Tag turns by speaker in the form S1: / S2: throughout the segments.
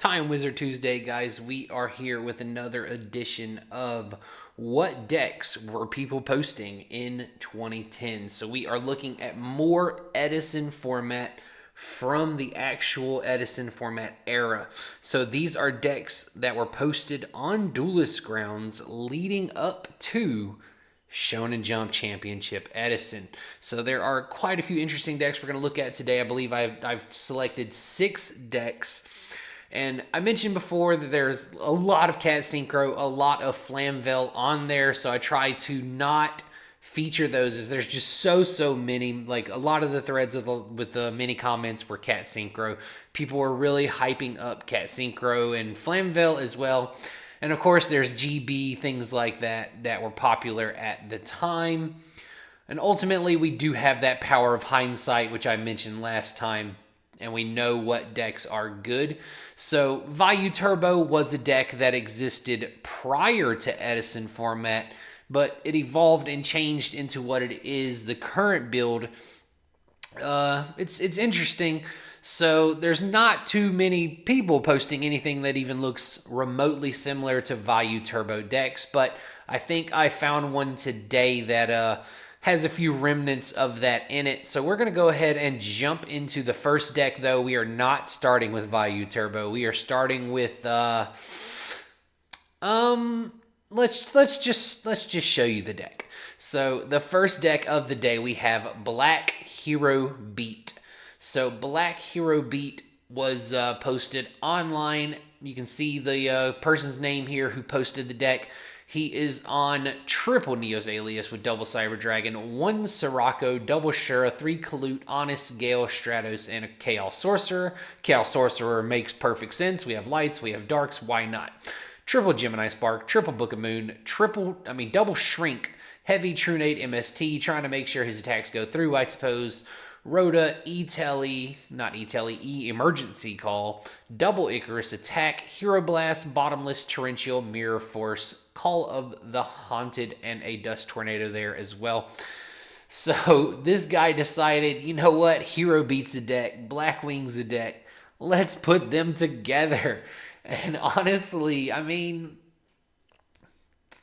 S1: Time Wizard Tuesday, guys. We are here with another edition of what decks were people posting in 2010. So we are looking at more Edison format from the actual Edison format era. So these are decks that were posted on Duelist grounds leading up to Shonen Jump Championship Edison. So there are quite a few interesting decks we're going to look at today. I believe I've selected 6 decks. And I mentioned before that there's a lot of Cat Synchro, a lot of Flamvell on there, so I try to not feature those as there's just so many. Like a lot of the threads with the mini comments were Cat Synchro. People were really hyping up Cat Synchro and Flamvell as well. And of course there's GB, things like that were popular at the time. And ultimately we do have that power of hindsight, which I mentioned last time, and we know what decks are good. So Vayu Turbo was a deck that existed prior to Edison format, but it evolved and changed into what it is, the current build. It's interesting. So there's not too many people posting anything that even looks remotely similar to Vayu Turbo decks, but I think I found one today that has a few remnants of that in it. So we're going to go ahead and jump into the first deck, though. We are not starting with Vayu Turbo. We are starting with let's just show you the deck. So the first deck of the day, we have Black Hero Beat. So Black Hero Beat was posted online. You can see the person's name here who posted the deck. He is on triple Neos Alias with double Cyber Dragon, 1 Sirocco, double Shura, 3 Kalute, Honest, Gale, Stratos, and a Chaos Sorcerer. Chaos Sorcerer makes perfect sense. We have lights, we have darks, why not? Triple Gemini Spark, triple Book of Moon, double Shrink, heavy Trunade MST, trying to make sure his attacks go through, I suppose. Rhoda, Emergency Call, double Icarus Attack, Hero Blast, Bottomless, Torrential, Mirror Force, Call of the Haunted, and a Dust Tornado there as well. So this guy decided, you know what, Hero Beats a deck, Black Wings a deck, let's put them together. And honestly, I mean,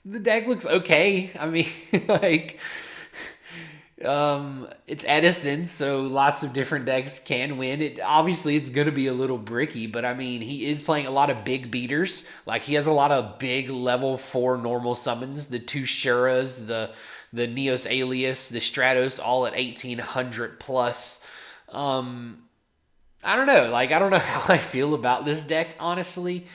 S1: the deck looks okay. I mean, like, it's Edison, so lots of different decks can win. It's going to be a little bricky, but I mean, he is playing a lot of big beaters. Like, he has a lot of big level 4 normal summons, the 2 Shuras, the Neos Alias, the Stratos, all at 1800 plus. I don't know. Like, I don't know how I feel about this deck, honestly.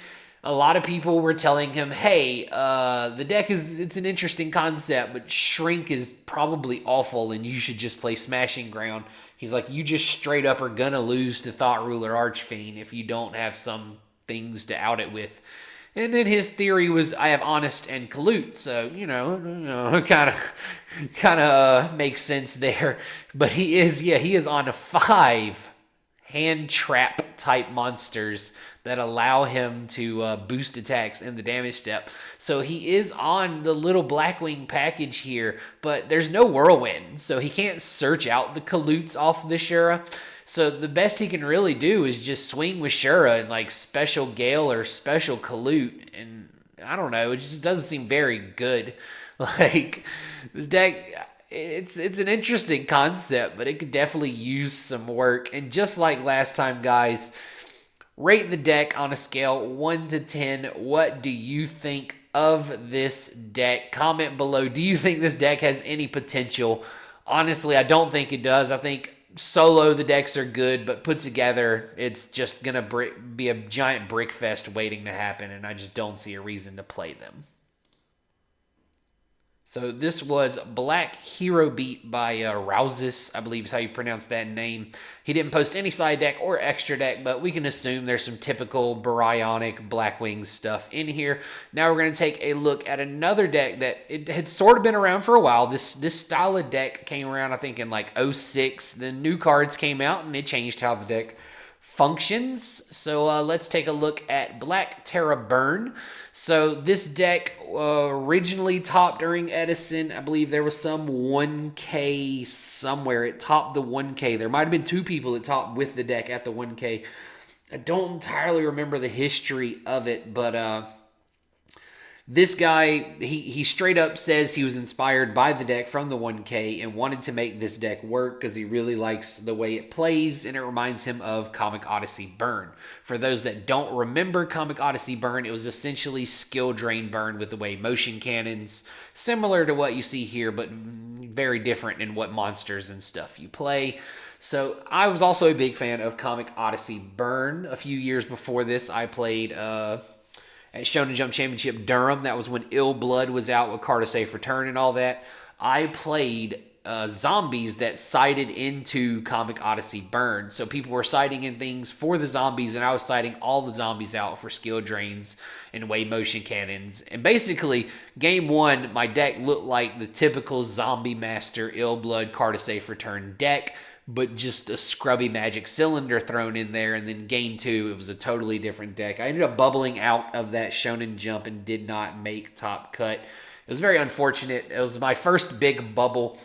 S1: A lot of people were telling him, hey, the deck it's an interesting concept, but Shrink is probably awful and you should just play Smashing Ground. He's like, you just straight up are gonna lose to Thought Ruler Archfiend if you don't have some things to out it with. And then his theory was, I have Honest and Kalute, so, kind of makes sense there. But he is on 5 hand trap type monsters that allow him to boost attacks in the damage step. So he is on the little Blackwing package here, but there's no Whirlwind, so he can't search out the Kalutes off the Shura. So the best he can really do is just swing with Shura and like special Gale or special Kalute, and I don't know, it just doesn't seem very good. Like, this deck, it's an interesting concept, but it could definitely use some work. And just like last time, guys, rate the deck on a scale 1 to 10. What do you think of this deck? Comment below. Do you think this deck has any potential? Honestly, I don't think it does. I think solo the decks are good, but put together, it's just going to be a giant brick fest waiting to happen, and I just don't see a reason to play them. So this was Black Hero Beat by Rousis, I believe is how you pronounce that name. He didn't post any side deck or extra deck, but we can assume there's some typical Baryonic Blackwing stuff in here. Now we're going to take a look at another deck that it had sort of been around for a while. This style of deck came around, I think, in like 06. Then new cards came out, and it changed how the deck functions. So let's take a look at Black Terra Burn. So this deck originally topped during Edison. I believe there was some 1K somewhere. It topped the 1K. There might have been 2 people that topped with the deck at the 1K. I don't entirely remember the history of it, but this guy, he straight up says he was inspired by the deck from the 1K and wanted to make this deck work because he really likes the way it plays and it reminds him of Comic Odyssey Burn. For those that don't remember Comic Odyssey Burn, it was essentially skill drain burn with the way motion cannons, similar to what you see here, but very different in what monsters and stuff you play. So I was also a big fan of Comic Odyssey Burn. A few years before this, I played at Shonen Jump Championship Durham. That was when Ill Blood was out with Card of Safe Return and all that. I played zombies that sided into Comic Odyssey Burn. So people were siding in things for the zombies, and I was siding all the zombies out for skill drains and wave motion cannons. And basically, game one, my deck looked like the typical Zombie Master Ill Blood Card of Safe Return deck, but just a scrubby magic cylinder thrown in there. And then game two, it was a totally different deck. I ended up bubbling out of that Shonen Jump and did not make top cut. It was very unfortunate. It was my first big bubble.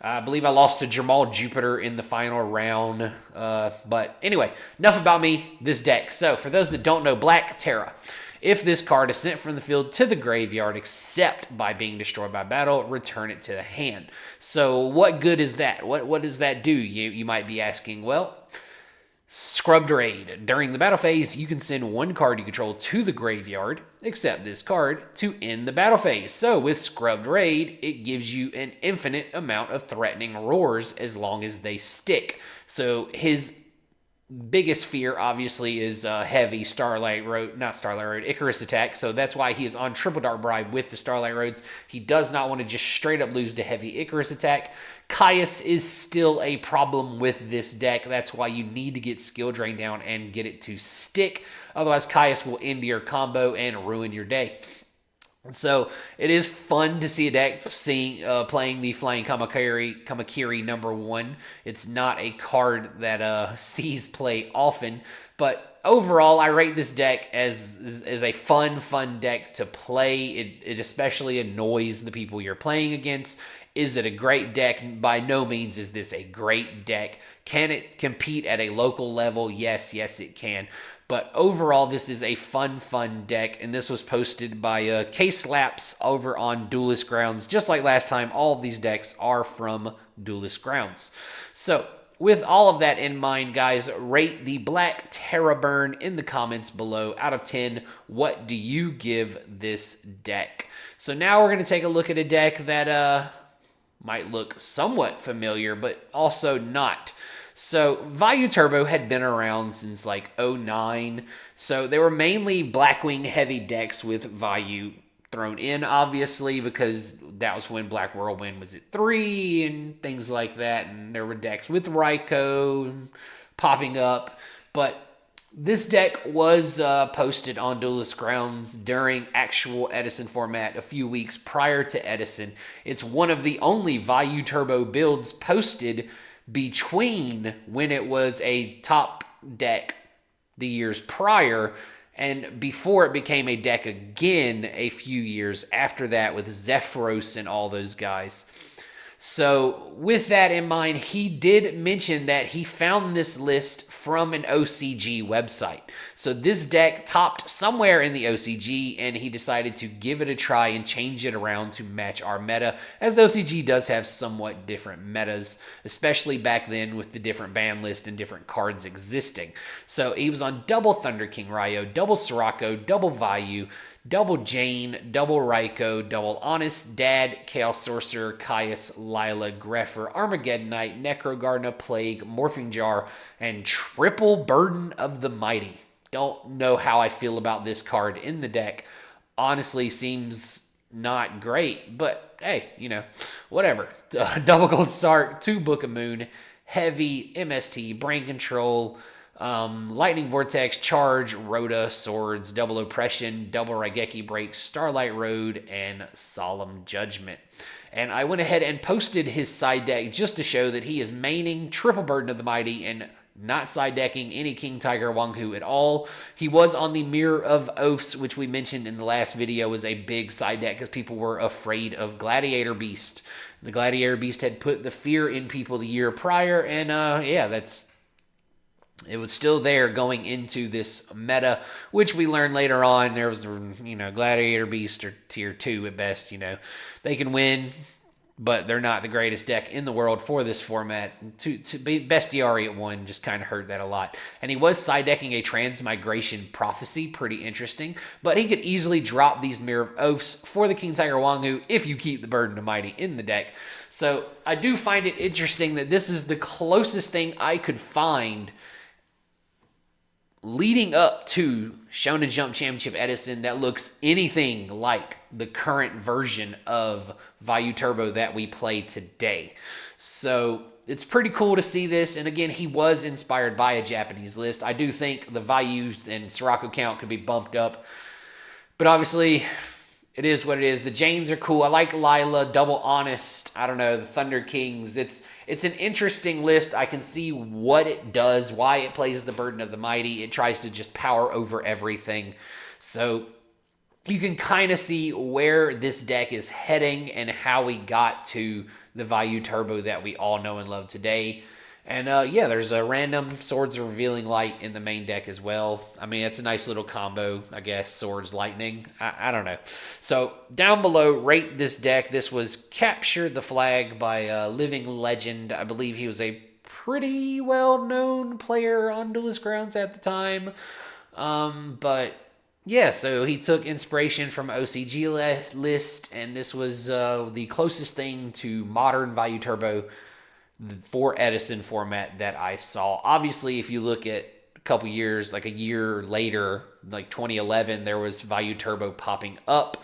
S1: I believe I lost to Jamal Jupiter in the final round. But anyway, enough about me, this deck. So for those that don't know, Black Terra. If this card is sent from the field to the graveyard, except by being destroyed by battle, return it to the hand. So what good is that? What does that do? You might be asking. Well, Scrubbed Raid. During the battle phase, you can send one card you control to the graveyard, except this card, to end the battle phase. So with Scrubbed Raid, it gives you an infinite amount of threatening roars as long as they stick. So his biggest fear, obviously, is heavy Icarus attack. So that's why he is on Triple Dark Bribe with the Starlight Roads. He does not want to just straight up lose to heavy Icarus attack. Caius is still a problem with this deck. That's why you need to get skill drain down and get it to stick. Otherwise, Caius will end your combo and ruin your day. So it is fun to see a deck playing the Flying Kamakiri #1. It's not a card that sees play often, but overall I rate this deck as a fun deck to play. It especially annoys the people you're playing against. Is it a great deck? By no means is this a great deck. Can it compete at a local level? Yes, it can. But overall, this is a fun deck, and this was posted by K-Slaps over on Duelist Grounds. Just like last time, all of these decks are from Duelist Grounds. So, with all of that in mind, guys, rate the Black Terra Burn in the comments below. Out of 10, what do you give this deck? So now we're going to take a look at a deck that might look somewhat familiar, but also not. So Vayu Turbo had been around since like 09. So they were mainly Blackwing heavy decks with Vayu thrown in, obviously, because that was when Black Whirlwind was at 3 and things like that. And there were decks with Raikou popping up. But this deck was posted on Duelist Grounds during actual Edison format a few weeks prior to Edison. It's one of the only Vayu Turbo builds posted between when it was a top deck the years prior and before it became a deck again a few years after that with Zephyros and all those guys. So with that in mind, he did mention that he found this list from an OCG website. So this deck topped somewhere in the OCG, and he decided to give it a try and change it around to match our meta, as OCG does have somewhat different metas, especially back then with the different ban list and different cards existing. So he was on double Thunder King Ryo, double Sirocco, double Vayu, double Jane, double Raikou, double Honest, Dad, Chaos Sorcerer, Caius, Lila, Greffer, Armageddon Knight, Necrogardener, Plague, Morphing Jar, and triple Burden of the Mighty. Don't know how I feel about this card in the deck. Honestly, seems not great, but hey, whatever. Double Gold Sark, 2 Book of Moon, Heavy, MST, Brain Control, Lightning Vortex, Charge, Rhoda, Swords, Double Oppression, Double Raigeki Break, Starlight Road, and Solemn Judgment. And I went ahead and posted his side deck just to show that he is maining triple Burden of the Mighty and not side decking any King Tiger Wanghu at all. He was on the Mirror of Oaths, which we mentioned in the last video was a big side deck because people were afraid of Gladiator Beast. The Gladiator Beast had put the fear in people the year prior, and yeah, that's It was still there going into this meta, which we learned later on. There was, Gladiator Beast or tier 2 at best. They can win, but they're not the greatest deck in the world for this format. To be bestiary at 1 just kind of hurt that a lot. And he was side decking a Transmigration Prophecy, pretty interesting. But he could easily drop these Mirror of Oaths for the King Tiger Wangu if you keep the Burden of Mighty in the deck. So I do find it interesting that this is the closest thing I could find leading up to Shonen Jump Championship Edison that looks anything like the current version of Vayu Turbo that we play today. So it's pretty cool to see this. And again, he was inspired by a Japanese list. I do think the Vayu and Sirocco count could be bumped up. But obviously, it is what it is. The Janes are cool. I like Lila, Double Honest. I don't know, the Thunder Kings. It's an interesting list. I can see what it does, why it plays the Burden of the Mighty. It tries to just power over everything. So you can kind of see where this deck is heading and how we got to the Vayu Turbo that we all know and love today. And yeah, there's a random Swords of Revealing Light in the main deck as well. I mean, it's a nice little combo, I guess. Swords, Lightning. I don't know. So down below, rate this deck. This was Capture the Flag by Living Legend. I believe he was a pretty well-known player on Duelist Grounds at the time. But yeah, so he took inspiration from OCG list, and this was the closest thing to modern Vayu Turbo for Edison format that I saw. Obviously, if you look at a couple years, like a year later, like 2011, there was Vayu Turbo popping up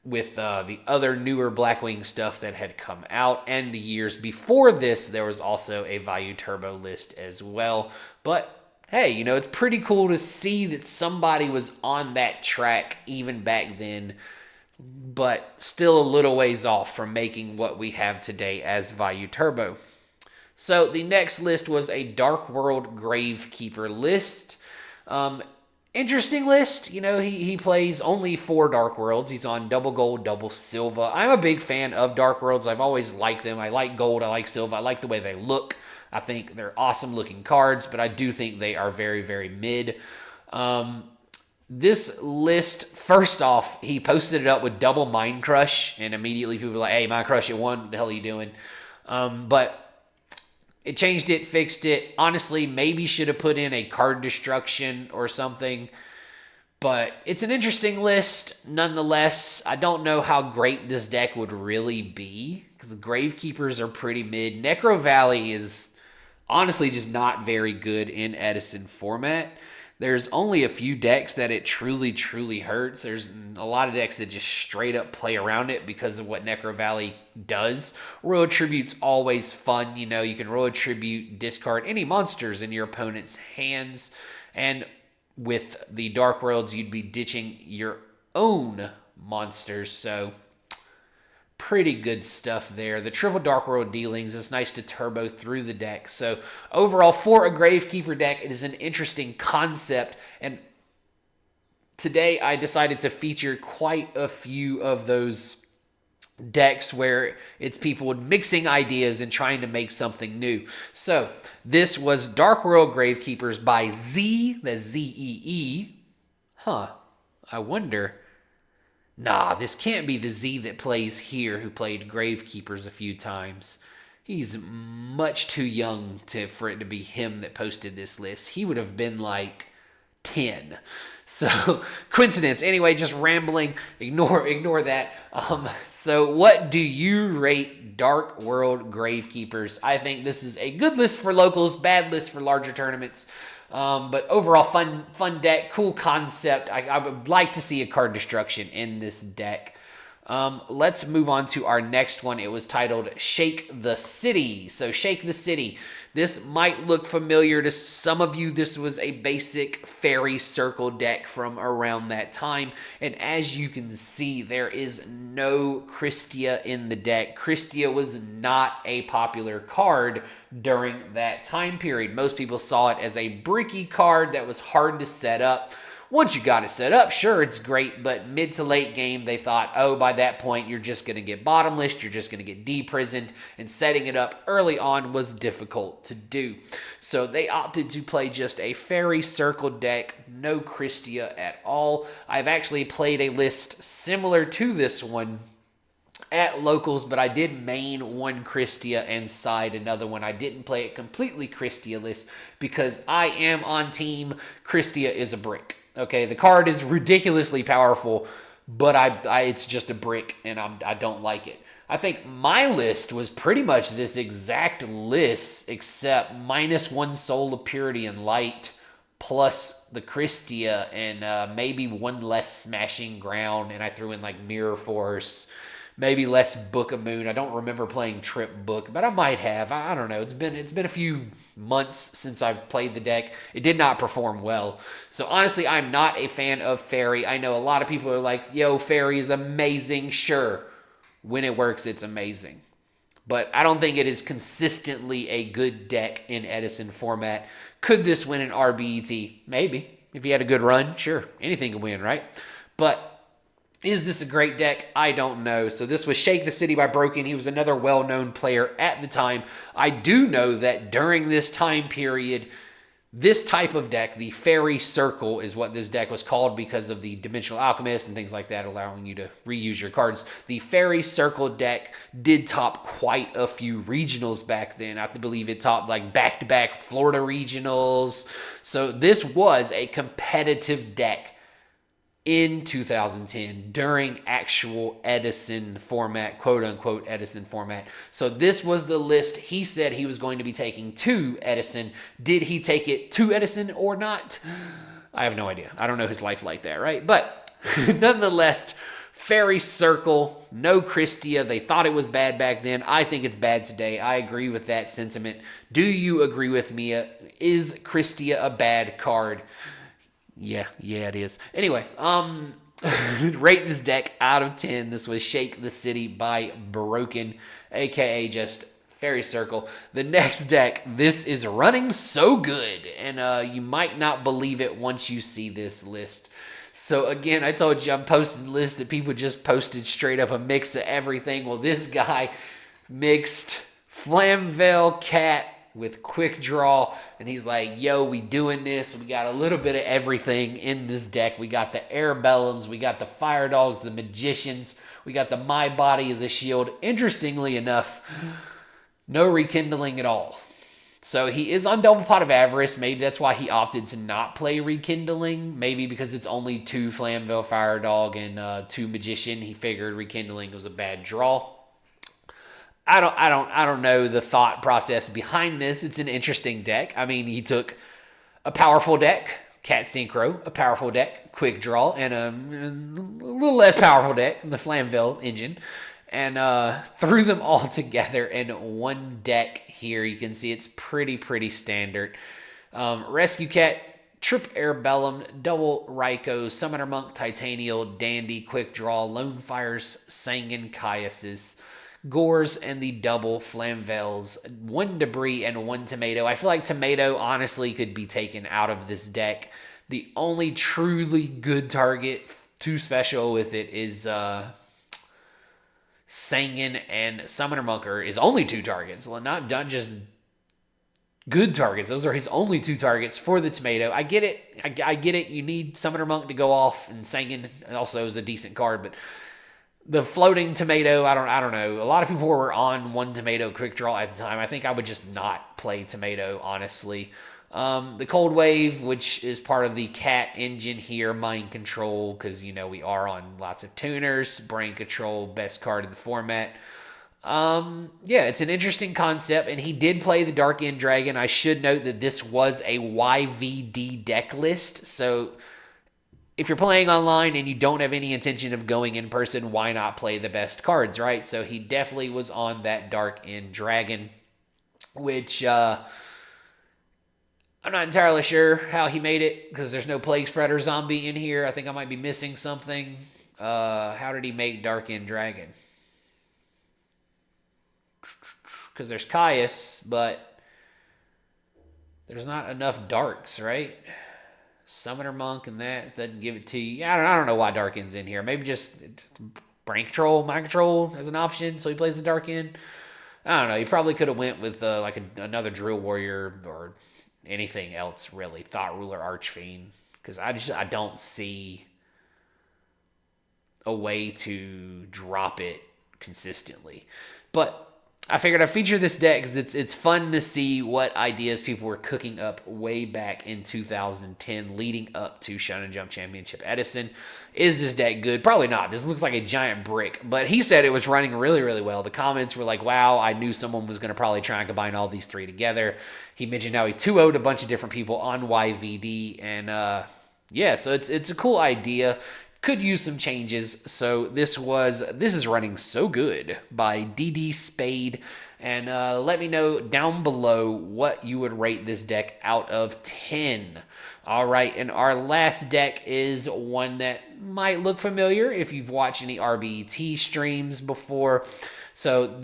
S1: with the other newer Blackwing stuff that had come out. And the years before this, there was also a Vayu Turbo list as well. But hey, it's pretty cool to see that somebody was on that track even back then, but still a little ways off from making what we have today as Vayu Turbo. So the next list was a Dark World Gravekeeper list. Interesting list. He plays only 4 Dark Worlds. He's on double gold, double silver. I'm a big fan of Dark Worlds. I've always liked them. I like gold. I like silver. I like the way they look. I think they're awesome looking cards, but I do think they are very, very mid. This list, first off, he posted it up with double Mind Crush, and immediately people were like, hey, Mind Crush at 1, what the hell are you doing? But it changed it, fixed it. Honestly, maybe should have put in a card destruction or something. But it's an interesting list, nonetheless. I don't know how great this deck would really be, because the Gravekeepers are pretty mid. Necro Valley is honestly just not very good in Edison format. There's only a few decks that it truly, truly hurts. There's a lot of decks that just straight up play around it because of what Necro Valley does. Royal Tribute's always fun. You can Royal Tribute, discard any monsters in your opponent's hands. And with the Dark Worlds, you'd be ditching your own monsters. So pretty good stuff there. The triple Dark World dealings is nice to turbo through the deck. So overall, for a Gravekeeper deck, it is an interesting concept. And today I decided to feature quite a few of those decks where it's people mixing ideas and trying to make something new. So this was Dark World Gravekeepers by Z, that's Z-E-E. I wonder. Nah, this can't be the Z that plays here who played Gravekeepers a few times. He's much too young for it to be him that posted this list. He would have been like 10. So, coincidence. Anyway, just rambling. Ignore that. So, what do you rate Dark World Gravekeepers? I think this is a good list for locals, bad list for larger tournaments. But overall, fun deck, cool concept. I would like to see a card destruction in this deck. Let's move on to our next one. It was titled Shake the City. So Shake the City. This might look familiar to some of you. This was a basic fairy circle deck from around that time. And as you can see, there is no Christia in the deck. Christia was not a popular card during that time period. Most people saw it as a bricky card that was hard to set up. Once you got it set up, sure, it's great, but mid to late game, they thought, oh, by that point, you're just going to get bottomless, you're just going to get deprisoned, and setting it up early on was difficult to do. So they opted to play just a fairy circle deck, no Christia at all. I've actually played a list similar to this one at locals, but I did main one Christia and side another one. I didn't play it completely Christia-less because I am on team Christia is a brick. Okay, the card is ridiculously powerful, but it's just a brick, and I don't like it. I think my list was pretty much this exact list, except -1 Soul of Purity and Light, plus the Christia, and maybe one less Smashing Ground, and I threw in like Mirror Force, maybe less Book of Moon. I don't remember playing Trip Book, but I might have. I don't know. It's been a few months since I've played the deck. It did not perform well. So honestly, I'm not a fan of Fairy. I know a lot of people are like, yo, Fairy is amazing. Sure. When it works, it's amazing. But I don't think it is consistently a good deck in Edison format. Could this win an RBET? Maybe. If you had a good run, sure. Anything can win, right? But is this a great deck? I don't know. So this was Shake the City by Broken. He was another well-known player at the time. I do know that during this time period, this type of deck, the Fairy Circle, is what this deck was called because of the Dimensional Alchemist and things like that, allowing you to reuse your cards. The Fairy Circle deck did top quite a few regionals back then. I believe it topped like back-to-back Florida regionals. So this was a competitive deck in 2010 during actual Edison format, quote-unquote Edison format. So this was the list he said he was going to be taking to Edison. Did he take it to Edison or not? I have no idea. I don't know his life like that, right? But nonetheless, Fairy Circle, no Christia. They thought it was bad back then. I think it's bad today. I agree with that sentiment. Do you agree with me? Is Christia a bad card? Yeah, it is. Anyway, rate this deck out of 10. This was Shake the City by Broken, aka just Fairy Circle. The next deck, this is running so good, and you might not believe it once you see this list. So again, I told you I'm posting lists that people just posted straight up a mix of everything. Well, this guy mixed Flamvell Cat with Quick Draw, and he's like, yo, we doing this. We got a little bit of everything in this deck. We got the Airbellums, we got the Fire Dogs, the Magicians, we got the My Body as a Shield. Interestingly enough, no Rekindling at all. So he is on Double Pot of Avarice. Maybe that's why he opted to not play Rekindling. Maybe because it's only 2 Flamvell Fire Dog and 2 Magician. He figured Rekindling was a bad draw. I don't know the thought process behind this. It's an interesting deck. I mean, he took a powerful deck, Cat Synchro, a powerful deck, Quick Draw, and a little less powerful deck, the Flamvell engine, and threw them all together in one deck here. You can see it's pretty standard. Rescue Cat, Trip Airbellum, Double Raikou, Summoner Monk, Titanial, Dandy, Quick Draw, Lone Fires, Sangan, Caiuses, Gores, and the double Flamvells, 1 Debris and 1 Tomato. I feel like Tomato honestly could be taken out of this deck. The only truly good target, 2 special with it, is Sangan, and Summoner Monker is only 2 targets. Not just good targets. Those are his only 2 targets for the Tomato. I get it. I get it. You need Summoner Monk to go off, and Sangan also is a decent card, but the floating Tomato, I don't know. A lot of people were on 1 Tomato Quick Draw at the time. I think I would just not play Tomato, honestly. The Cold Wave, which is part of the Cat engine here, Mind Control, because, we are on lots of tuners. Brain Control, best card in the format. It's an interesting concept, and he did play the Dark End Dragon. I should note that this was a YVD deck list, so if you're playing online and you don't have any intention of going in person, why not play the best cards, right? So he definitely was on that Dark End Dragon, which I'm not entirely sure how he made it because there's no Plague Spreader Zombie in here. I think I might be missing something. How did he make Dark End Dragon? Because there's Caius, but there's not enough darks, right? Summoner Monk, and that doesn't give it to you. I don't know why Dark End's in here. Maybe just brain control, mind control as an option, so he plays the Dark End. I don't know. He probably could have went with another Drill Warrior or anything else really. Thought Ruler, Archfiend, because I don't see a way to drop it consistently. But I figured I'd feature this deck because it's fun to see what ideas people were cooking up way back in 2010 leading up to Shonen Jump Championship Edison. Is this deck good? Probably not. This looks like a giant brick. But he said it was running really, really well. The comments were like, wow, I knew someone was going to probably try and combine all these three together. He mentioned how he 2-0'd a bunch of different people on YVD. And yeah, so it's a cool idea. Could use some changes. So this is running so good by DD Spade. And let me know down below what you would rate this deck out of 10. All right, and our last deck is one that might look familiar if you've watched any RBT streams before. So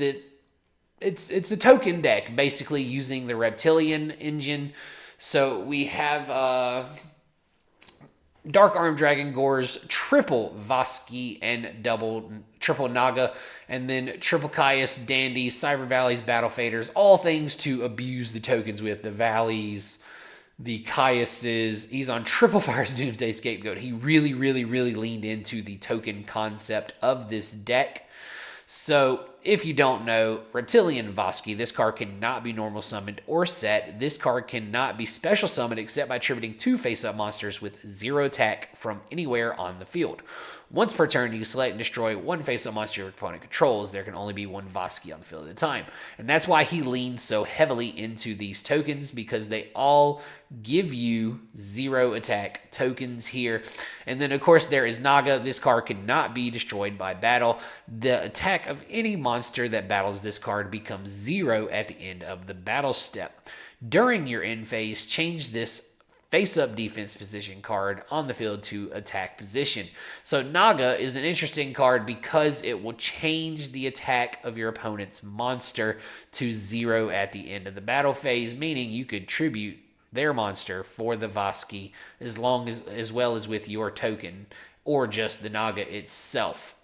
S1: it's a token deck, basically using the Reptilian engine. So we have Dark Arm Dragon Gores, triple Voski, and triple Naga, and then triple Caius, Dandy, Cyber Valleys, Battle Faders, all things to abuse the tokens with. The Valleys, the Caiuses. He's on triple Fire's Doomsday Scapegoat. He really, really, really leaned into the token concept of this deck. So, if you don't know, Reptilian Voski, this card cannot be normal summoned or set. This card cannot be special summoned except by attributing 2 face-up monsters with 0 attack from anywhere on the field. Once per turn, you select and destroy 1 face-up monster your opponent controls. There can only be 1 Voski on the field at a time. And that's why he leans so heavily into these tokens, because they all give you 0 attack tokens here. And then, of course, there is Naga. This card cannot be destroyed by battle. The attack of any monster that battles this card becomes 0 at the end of the battle step. During your end phase, change this face-up defense position card on the field to attack position. So Naga is an interesting card because it will change the attack of your opponent's monster to 0 at the end of the battle phase, meaning you could tribute their monster for the Voski as well as with your token or just the Naga itself.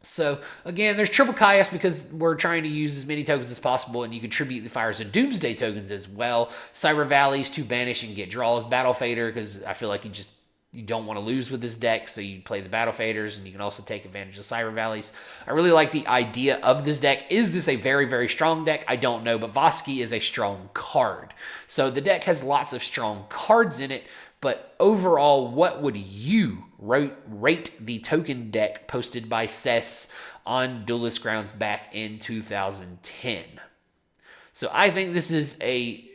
S1: So, again, there's triple Caius because we're trying to use as many tokens as possible, and you can tribute the Fires of Doomsday tokens as well. Cyber Valleys to banish and get draws. Battle Fader, because I feel like you don't want to lose with this deck, so you play the Battle Faders, and you can also take advantage of Cyber Valleys. I really like the idea of this deck. Is this a very, very strong deck? I don't know, but Voski is a strong card. So the deck has lots of strong cards in it, but overall, what would you rate the token deck posted by Cess on Duelist Grounds back in 2010? So I think this is a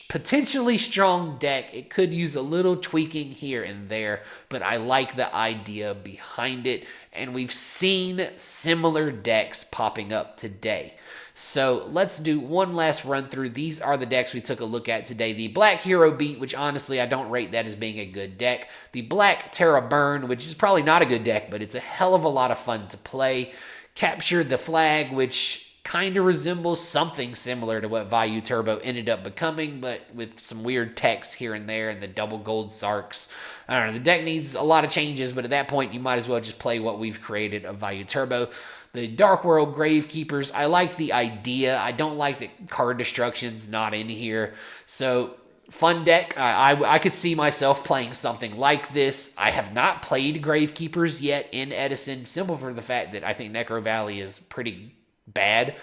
S1: potentially strong deck. It could use a little tweaking here and there, but I like the idea behind it. And we've seen similar decks popping up today. So let's do one last run through. These are the decks we took a look at today. The Black Hero Beat, which honestly I don't rate that as being a good deck. The Black Terra Burn, which is probably not a good deck, but it's a hell of a lot of fun to play. Capture the Flag, which kind of resembles something similar to what Vayu Turbo ended up becoming, but with some weird text here and there and the double gold Sarks. I don't know, the deck needs a lot of changes, but at that point you might as well just play what we've created of Vayu Turbo. The Dark World Gravekeepers, I like the idea. I don't like that card destruction's not in here. So, fun deck. I could see myself playing something like this. I have not played Gravekeepers yet in Edison, simple for the fact that I think Necro Valley is pretty bad.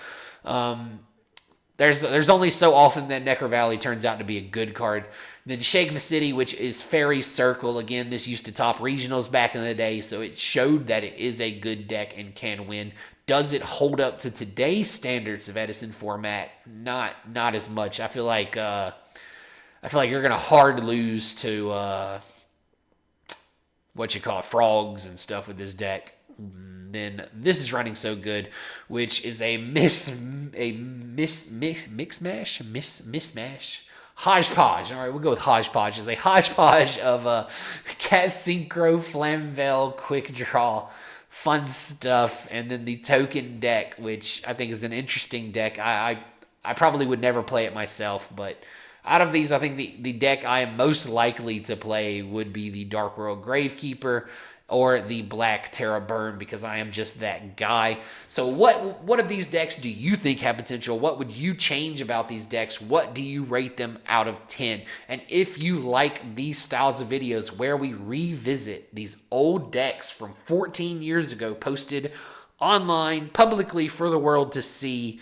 S1: There's only so often that Necro Valley turns out to be a good card. Then Shake the City, which is Fairy Circle. Again, this used to top regionals back in the day, so it showed that it is a good deck and can win. Does it hold up to today's standards of Edison format? Not as much. I feel like you're gonna hard lose to frogs and stuff with this deck. Then this is running so good, which is a mismatch. Hodgepodge. All right, we'll go with Hodgepodge. It's a hodgepodge of Cat Synchro, Flamvel, Quick Draw, fun stuff, and then the token deck, which I think is an interesting deck. I probably would never play it myself, but out of these, I think the deck I am most likely to play would be the Dark World Gravekeeper or the Black Terra Burn, because I am just that guy. So what of these decks do you think have potential? What would you change about these decks? What do you rate them out of 10? And if you like these styles of videos where we revisit these old decks from 14 years ago, posted online publicly for the world to see,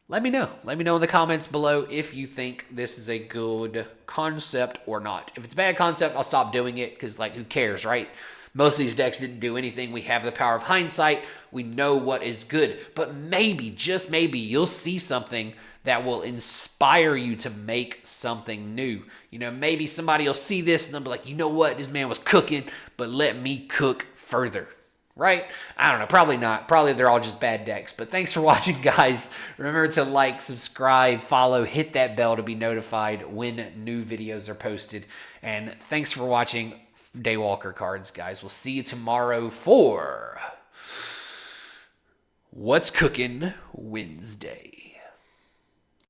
S1: let me know. Let me know in the comments below if you think this is a good concept or not. If it's a bad concept, I'll stop doing it, because, like, who cares, right? Most of these decks didn't do anything. We have the power of hindsight. We know what is good. But maybe, just maybe, you'll see something that will inspire you to make something new. You know, maybe somebody will see this and they'll be like, you know what? This man was cooking, but let me cook further. Right? I don't know. Probably not. Probably they're all just bad decks. But thanks for watching, guys. Remember to like, subscribe, follow, hit that bell to be notified when new videos are posted. And thanks for watching Daywalker Cards, guys. We'll see you tomorrow for What's Cooking Wednesday.